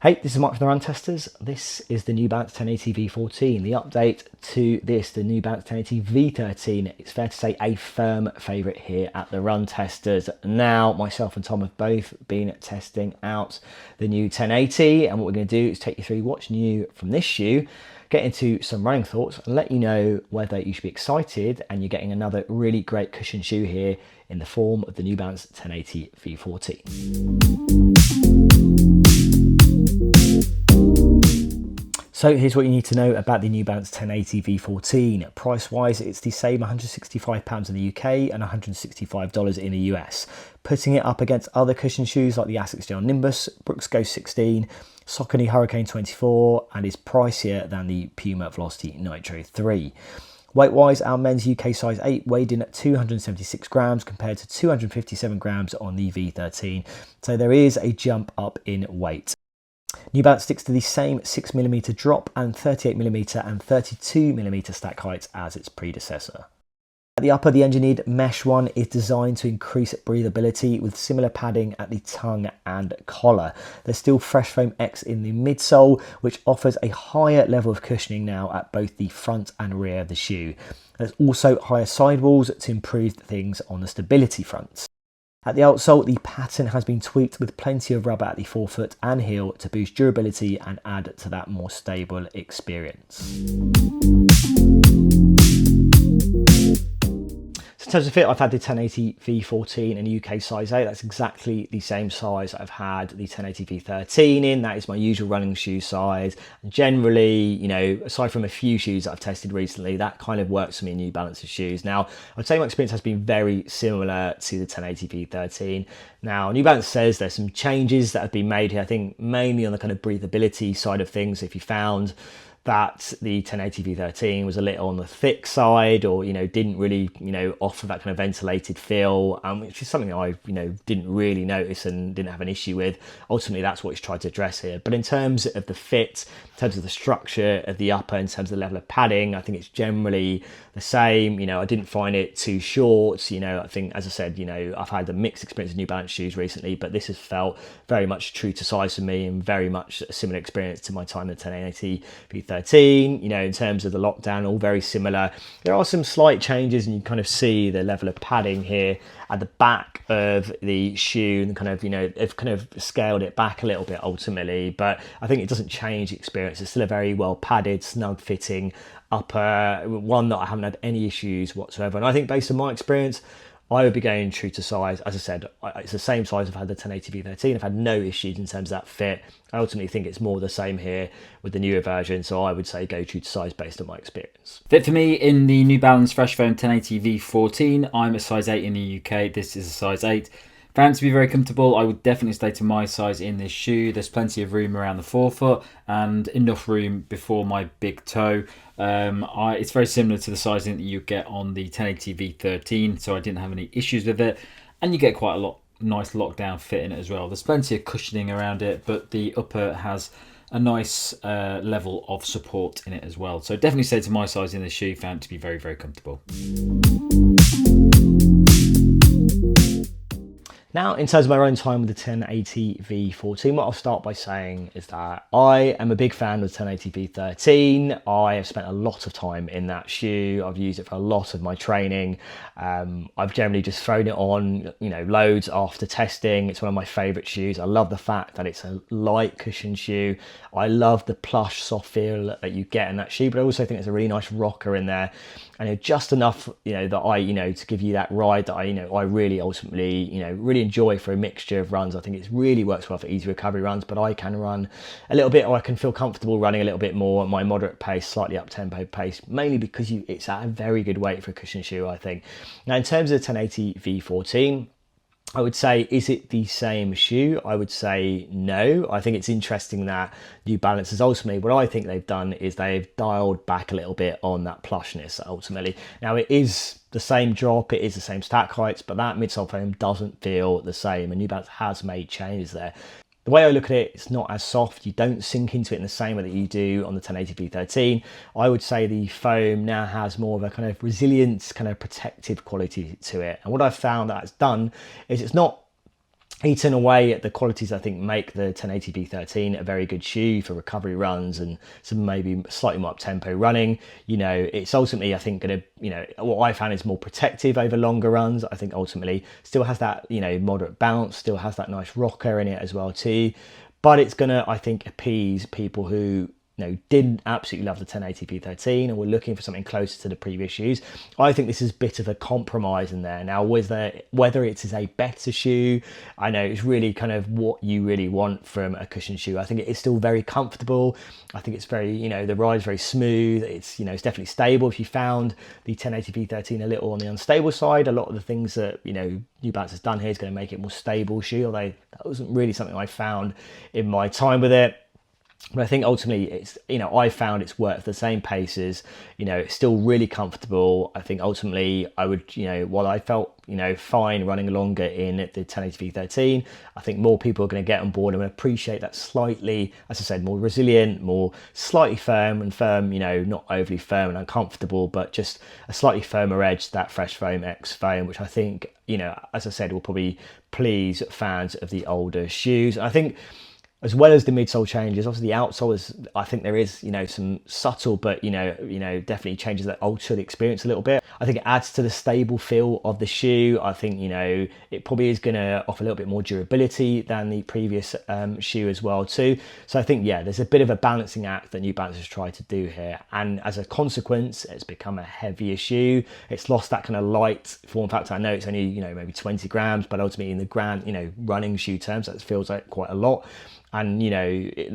Hey, this is Mark from the Run Testers. This is the New Balance 1080 V14. The update to this, the New Balance 1080 V13. It's fair to say a firm favourite here at the Run Testers. Now, myself and Tom have both been testing out the new 1080, and what we're going to do is take you through what's new from this shoe, get into some running thoughts, and let you know whether you should be excited and you're getting another really great cushion shoe here in the form of the New Balance 1080 V14. So here's what you need to know about the New Balance 1080 V14. Price-wise, it's the same £165 in the UK and $165 in the US. Putting it up against other cushion shoes like the Asics Gel Nimbus, Brooks Ghost 16, Saucony Hurricane 24, and is pricier than the Puma Velocity Nitro 3. Weight-wise, our men's UK size 8 weighed in at 276 grams compared to 257 grams on the V13. So there is a jump up in weight. New Balance sticks to the same 6mm drop and 38mm and 32mm stack heights as its predecessor. At the upper, the engineered mesh one is designed to increase breathability with similar padding at the tongue and collar. There's still Fresh Foam X in the midsole, which offers a higher level of cushioning now at both the front and rear of the shoe. There's also higher sidewalls to improve things on the stability front. At the outsole, the pattern has been tweaked with plenty of rubber at the forefoot and heel to boost durability and add to that more stable experience. So in terms of fit, I've had the 1080 V14 in UK size 8. That's exactly the same size I've had the 1080 V13 in. That is my usual running shoe size. Generally, you know, aside from a few shoes that I've tested recently, that kind of works for me in New Balance's shoes. Now, I'd say my experience has been very similar to the 1080 V13. Now, New Balance says there's some changes that have been made here, I think mainly on the kind of breathability side of things. If you found that the 1080 V13 was a little on the thick side, or didn't really offer that kind of ventilated feel, which is something I didn't really notice and didn't have an issue with. Ultimately, that's what it's tried to address here. But in terms of the fit, in terms of the structure of the upper, in terms of the level of padding, I think it's generally the same. I didn't find it too short. I think, as I said, I've had a mixed experience with New Balance shoes recently, but this has felt very much true to size for me and very much a similar experience to my time in the 1080 V13. In terms of the lockdown, all very similar. There are some slight changes, and you kind of see the level of padding here at the back of the shoe, and kind of they've kind of scaled it back a little bit ultimately, but I think it doesn't change the experience. It's still a very well padded, snug fitting upper, one that I haven't had any issues whatsoever. And I think based on my experience, I would be going true to size. As I said, it's the same size I've had the 1080 V13. I've had no issues in terms of that fit. I ultimately think it's more the same here with the newer version, so I would say go true to size based on my experience. Fit for me in the New Balance Fresh Foam 1080 V14. I'm a size 8 in the UK. This is a size 8. Found it to be very comfortable. I would definitely stay to my size in this shoe. There's plenty of room around the forefoot and enough room before my big toe. It's very similar to the sizing that you get on the 1080 V13, so I didn't have any issues with it. And you get quite a nice lockdown fit in it as well. There's plenty of cushioning around it, but the upper has a nice level of support in it as well. So definitely stay to my size in this shoe. Found it to be very, very comfortable. Now, in terms of my own time with the 1080 V14, what I'll start by saying is that I am a big fan of the 1080 V13. I have spent a lot of time in that shoe. I've used it for a lot of my training. I've generally just thrown it on, loads after testing. It's one of my favourite shoes. I love the fact that it's a light cushion shoe. I love the plush, soft feel that you get in that shoe, but I also think it's a really nice rocker in there. And just enough, that I, to give you that ride that I really ultimately, really enjoy for a mixture of runs. I think it really works well for easy recovery runs, but I can run a little bit, or I can feel comfortable running a little bit more at my moderate pace, slightly up tempo pace, mainly because it's at a very good weight for a cushion shoe, I think. Now, in terms of the 1080 V14, I would say, is it the same shoe? I would say no. I think it's interesting that New Balance has ultimately, what I think they've done is they've dialed back a little bit on that plushness ultimately. Now, it is the same drop, it is the same stack heights, but that midsole foam doesn't feel the same, and New Balance has made changes there. The way I look at it, it's not as soft. You don't sink into it in the same way that you do on the 1080 V13. I would say the foam now has more of a kind of resilient, kind of protective quality to it. And what I've found that it's done is it's not eaten away at the qualities I think make the 1080v13 a very good shoe for recovery runs and some maybe slightly more up tempo running. It's ultimately, I think, going to, what I found is more protective over longer runs. I think ultimately still has that, moderate bounce, still has that nice rocker in it as well too. But it's going to, I think, appease people who didn't absolutely love the 1080p13 and were looking for something closer to the previous shoes. I think this is a bit of a compromise in there. Now, whether it is a better shoe, I know it's really kind of what you really want from a cushion shoe. I think it is still very comfortable. I think it's very, the ride is very smooth. It's, it's definitely stable. If you found the 1080p13 a little on the unstable side, a lot of the things that, New Balance has done here is going to make it more stable shoe, although that wasn't really something I found in my time with it. But I think ultimately it's, I found it's worked the same paces, it's still really comfortable. I think ultimately I would, while I felt, fine running longer in the 1080v13, I think more people are going to get on board and appreciate that slightly, as I said, more resilient, more slightly firm, not overly firm and uncomfortable, but just a slightly firmer edge, that Fresh Foam X foam, which I think, as I said, will probably please fans of the older shoes. I think, as well as the midsole changes, obviously the outsole is, I think there is, some subtle, but, definitely changes that alter the experience a little bit. I think it adds to the stable feel of the shoe. I think, it probably is going to offer a little bit more durability than the previous shoe as well too. So I think, there's a bit of a balancing act that New Balance has tried to do here. And as a consequence, it's become a heavier shoe. It's lost that kind of light form factor. I know it's only, maybe 20 grams, but ultimately in the grand, running shoe terms, that feels like quite a lot. And,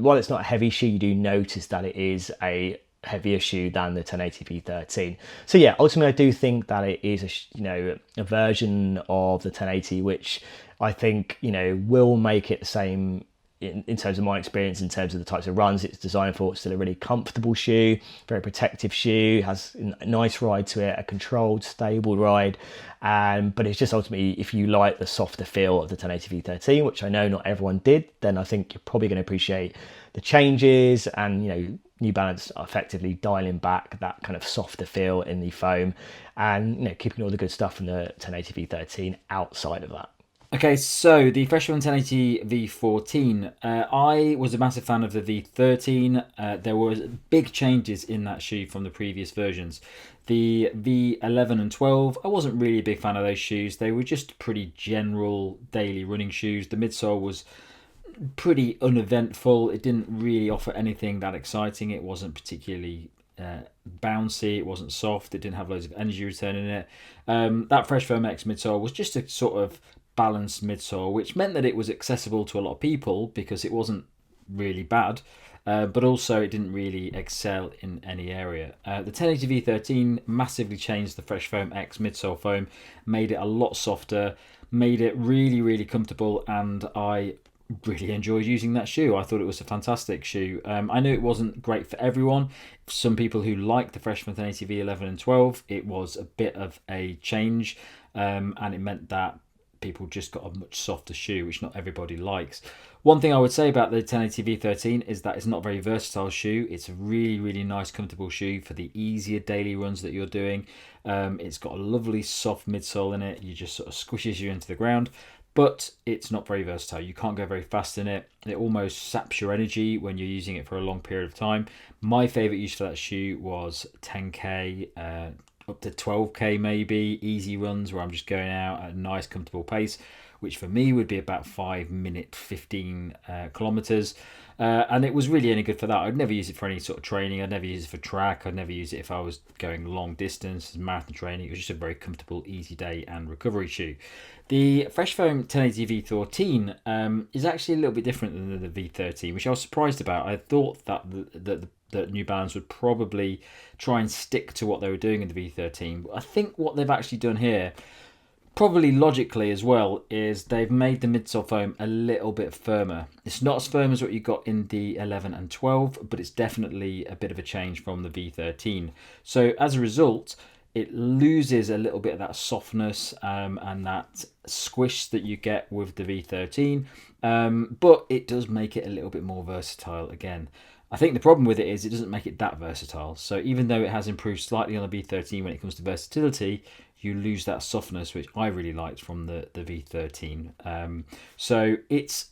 while it's not a heavy shoe, you do notice that it is a heavier shoe than the 1080p13. So yeah, ultimately I do think that it is a version of the 1080, which I think, will make it the same in terms of my experience, in terms of the types of runs it's designed for. It's still a really comfortable shoe, very protective shoe, has a nice ride to it, a controlled, stable ride. But it's just ultimately, if you like the softer feel of the 1080v13, which I know not everyone did, then I think you're probably going to appreciate the changes and, New Balance effectively dialing back that kind of softer feel in the foam and, keeping all the good stuff from the 1080v13 outside of that. Okay, so the Fresh Foam 1080 V14. I was a massive fan of the V13. There were big changes in that shoe from the previous versions. The V11 and 12, I wasn't really a big fan of those shoes. They were just pretty general daily running shoes. The midsole was pretty uneventful. It didn't really offer anything that exciting. It wasn't particularly bouncy. It wasn't soft. It didn't have loads of energy return in it. That Fresh Foam X midsole was just a sort of balanced midsole, which meant that it was accessible to a lot of people because it wasn't really bad, but also it didn't really excel in any area. The 1080 V13 massively changed the Fresh Foam X midsole foam, made it a lot softer, made it really, really comfortable, and I really enjoyed using that shoe. I thought it was a fantastic shoe. I knew it wasn't great for everyone. Some people who like the Fresh Foam 1080 V11 and 12, it was a bit of a change, and it meant that people just got a much softer shoe, which not everybody likes. One thing I would say about the 1080 V13 is that it's not a very versatile shoe. It's a really, really nice, comfortable shoe for the easier daily runs that you're doing. It's got a lovely soft midsole in it. You just sort of squishes you into the ground, but it's not very versatile. You can't go very fast in it. It almost saps your energy when you're using it for a long period of time. My favourite use for that shoe was 10k, up to 12k maybe, easy runs where I'm just going out at a nice comfortable pace, which for me would be about 5 minute 15 kilometers, and it was really only good for that. I'd never use it for any sort of training. I'd never use it for track. I'd never use it if I was going long distance marathon training. It was just a very comfortable, easy day and recovery shoe. The Fresh Foam 1080 V14 is actually a little bit different than the V13, which I was surprised about. I thought that that New Balance would probably try and stick to what they were doing in the V13. But I think what they've actually done here, probably logically as well, is they've made the midsole foam a little bit firmer. It's not as firm as what you got in the 11 and 12, but it's definitely a bit of a change from the V13. So as a result, it loses a little bit of that softness and that squish that you get with the V13, but it does make it a little bit more versatile again. I think the problem with it is it doesn't make it that versatile. So even though it has improved slightly on the V13 when it comes to versatility, you lose that softness, which I really liked from the V13. So it's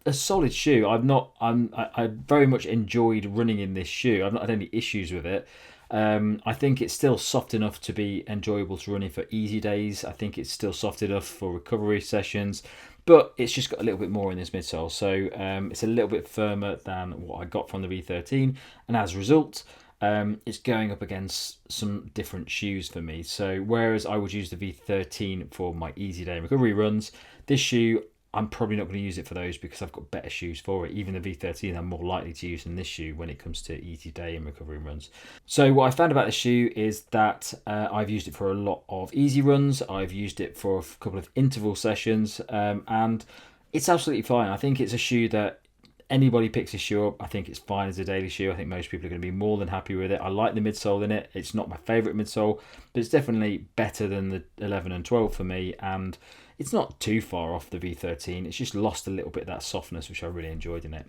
a solid shoe. I very much enjoyed running in this shoe. I've not had any issues with it. I think it's still soft enough to be enjoyable to run in for easy days. I think it's still soft enough for recovery sessions, but it's just got a little bit more in this midsole. So it's a little bit firmer than what I got from the V13, and as a result, it's going up against some different shoes for me. So whereas I would use the V13 for my easy day recovery runs, this shoe, I'm probably not going to use it for those because I've got better shoes for it. Even the V13 I'm more likely to use than this shoe when it comes to easy day and recovery runs. So what I found about the shoe is that I've used it for a lot of easy runs. I've used it for a couple of interval sessions, and it's absolutely fine. I think it's a shoe that anybody picks a shoe up, I think it's fine as a daily shoe. I think most people are going to be more than happy with it. I like the midsole in it. It's not my favourite midsole, but it's definitely better than the 11 and 12 for me, and it's not too far off the V13. It's just lost a little bit of that softness, which I really enjoyed in it.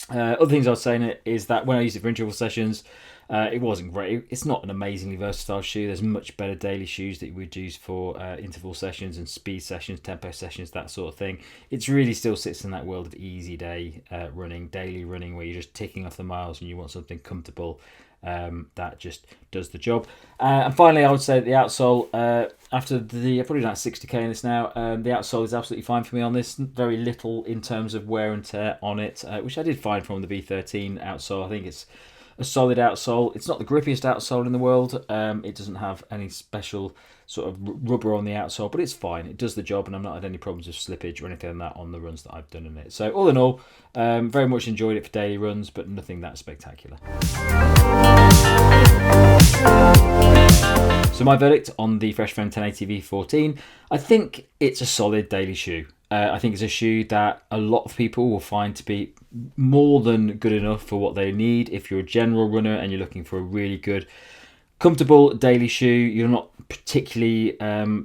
Other things I was saying is that when I used it for interval sessions, it wasn't great. It's not an amazingly versatile shoe. There's much better daily shoes that you would use for interval sessions and speed sessions, tempo sessions, that sort of thing. It really still sits in that world of easy day running, daily running, where you're just ticking off the miles and you want something comfortable that just does the job. And finally, I would say that the outsole, after the probably about 60k in this now, the outsole is absolutely fine for me on this. Very little in terms of wear and tear on it, which I did find from the V13 outsole. I think it's a solid outsole. It's not the grippiest outsole in the world. It doesn't have any special sort of rubber on the outsole, but it's fine. It does the job, and I've not had any problems with slippage or anything like that on the runs that I've done in it. So all in all, very much enjoyed it for daily runs, but nothing that spectacular. So my verdict on the Fresh Foam 1080 V14, I think it's a solid daily shoe. I think it's a shoe that a lot of people will find to be more than good enough for what they need. If you're a general runner and you're looking for a really good, comfortable daily shoe, you're not particularly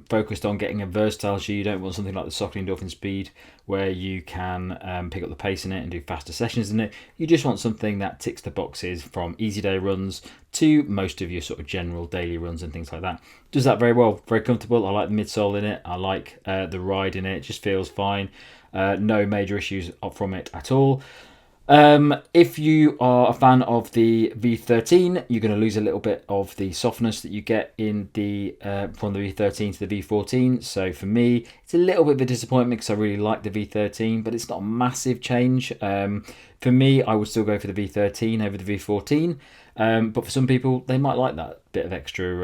focused on getting a versatile shoe. You don't want something like the Saucony Endorphin Speed where you can pick up the pace in it and do faster sessions in it. You just want something that ticks the boxes from easy day runs to most of your sort of general daily runs and things like that. Does that very well, very comfortable. I like the midsole in it. I like the ride in it. It just feels fine. No major issues from it at all. If you are a fan of the V13, you're going to lose a little bit of the softness that you get in the from the V13 to the V14. So for me, it's a little bit of a disappointment because I really like the V13, but it's not a massive change. For me, I would still go for the V13 over the V14. But for some people, they might like that bit of extra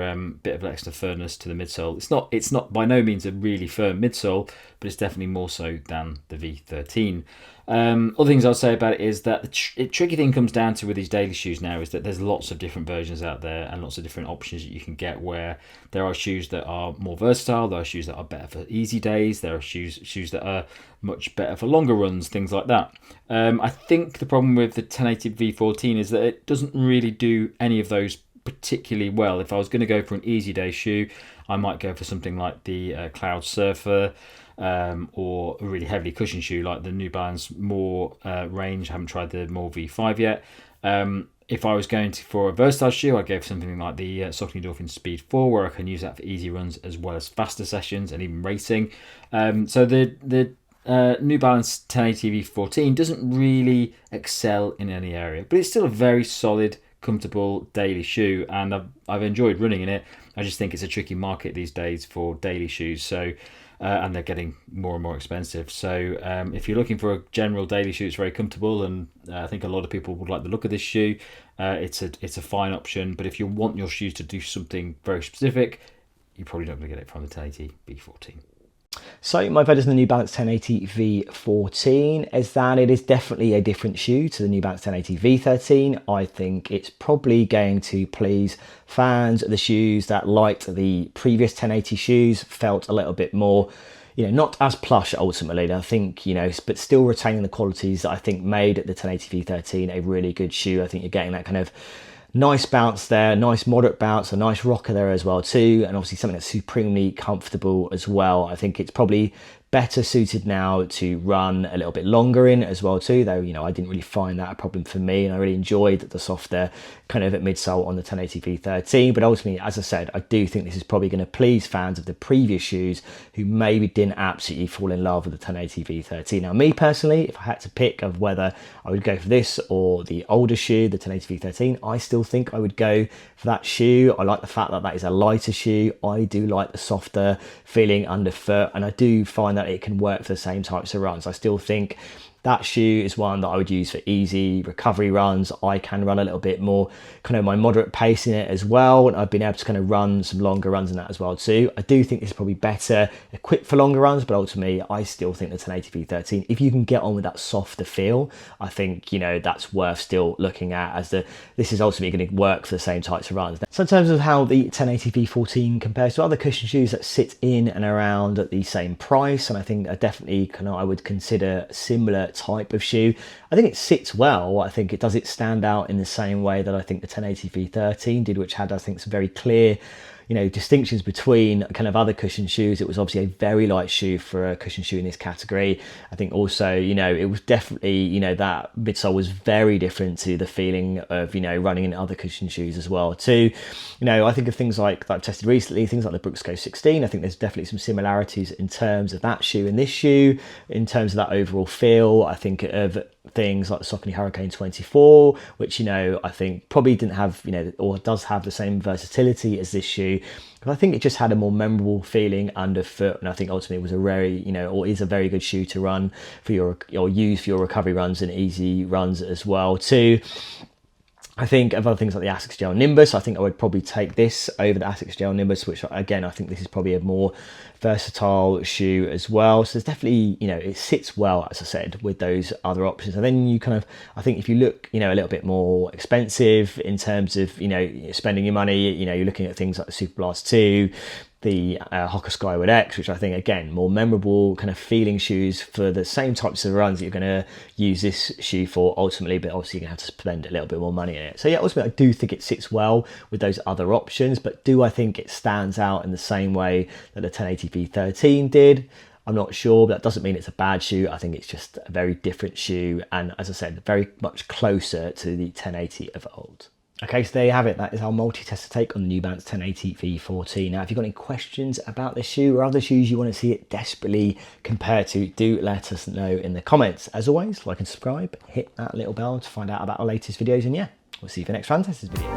firmness to the midsole. It's not by no means a really firm midsole, but it's definitely more so than the V13. Other things I'll say about it is that the tricky thing comes down to with these daily shoes now is that there's lots of different versions out there and lots of different options that you can get, where there are shoes that are more versatile, there are shoes that are better for easy days, there are shoes that are much better for longer runs, things like that. I think the problem with the 1080 V14 is that it doesn't really do any of those particularly well. If I was going to go for an easy day shoe, I might go for something like the Cloud Surfer, or a really heavily cushioned shoe like the New Balance More range. I haven't tried the More V5 yet. If I was going for a versatile shoe, I'd go for something like the Saucony Endorphin Speed 4, where I can use that for easy runs as well as faster sessions and even racing. So the New Balance 1080 V14 doesn't really excel in any area, but it's still a very solid, comfortable daily shoe, and I've enjoyed running in it. I just think it's a tricky market these days for daily shoes. So and they're getting more and more expensive. So if you're looking for a general daily shoe, it's very comfortable, and I think a lot of people would like the look of this shoe. It's a fine option, but if you want your shoes to do something very specific, you're probably not going to get it from the 1080 V14. So my vote is the New Balance 1080 V14 is that it is definitely a different shoe to the New Balance 1080 V13. I think it's probably going to please fans of the shoes that liked the previous 1080 shoes, felt a little bit more, not as plush ultimately, I think, but still retaining the qualities that I think made the 1080 V13 a really good shoe. I think you're getting that kind of nice bounce there, nice moderate bounce, a nice rocker there as well too, and obviously something that's supremely comfortable as well. I think it's probably better suited now to run a little bit longer in as well too, though, you know, I didn't really find that a problem for me, and I really enjoyed the softer kind of midsole on the 1080 V13. But ultimately, as I said, I do think this is probably going to please fans of the previous shoes who maybe didn't absolutely fall in love with the 1080 V13. Now, me personally, if I had to pick of whether I would go for this or the older shoe, the 1080 V13, I still think I would go for that shoe. I like the fact that that is a lighter shoe. I do like the softer feeling underfoot, and I do find that it can work for the same types of runs. I still think that shoe is one that I would use for easy recovery runs. I can run a little bit more kind of my moderate pace in it as well, and I've been able to kind of run some longer runs in that as well too. I do think it's probably better equipped for longer runs, but ultimately I still think the 1080 V13, if you can get on with that softer feel, I think, you know, that's worth still looking at, as this is ultimately going to work for the same types of runs. So in terms of how the 1080 V14 compares to other cushion shoes that sit in and around at the same price, and I think definitely kind of I would consider similar type of shoe. I think it sits well. I think it does stand out in the same way that I think the 1080 V13 did, which had, I think, some very clear, you know, distinctions between kind of other cushion shoes. It was obviously a very light shoe for a cushion shoe in this category. I think also, you know, it was definitely, you know, that midsole was very different to the feeling of, you know, running in other cushion shoes as well too. You know, I think of things like that I've tested recently, things like the Brooks Go 16. I think there's definitely some similarities in terms of that shoe and this shoe, in terms of that overall feel. I think of things like the Saucony Hurricane 24, which, you know, I think probably didn't have, you know, or does have the same versatility as this shoe, but I think it just had a more memorable feeling underfoot, and I think ultimately it was a very, you know, or is a very good shoe to run for your, or use for your recovery runs and easy runs as well too. I think of other things like the Asics Gel Nimbus, I think I would probably take this over the Asics Gel Nimbus, which again, I think this is probably a more versatile shoe as well. So there's definitely, you know, it sits well, as I said, with those other options. And then you kind of, I think if you look, you know, a little bit more expensive in terms of, you know, spending your money, you know, you're looking at things like the Super Blast 2, the Hoka Skyward X, which I think, again, more memorable kind of feeling shoes for the same types of runs that you're going to use this shoe for ultimately, but obviously you're going to have to spend a little bit more money in it. So yeah, ultimately I do think it sits well with those other options, but do I think it stands out in the same way that the 1080 V13 did? I'm not sure, but that doesn't mean it's a bad shoe. I think it's just a very different shoe, and as I said, very much closer to the 1080 of old. Okay, so there you have it. That is our multi-tester take on the New Balance 1080 V14. Now, if you've got any questions about this shoe or other shoes you want to see it desperately compared to, do let us know in the comments. As always, like and subscribe, hit that little bell to find out about our latest videos, and yeah, we'll see you for the next Fan Testers video.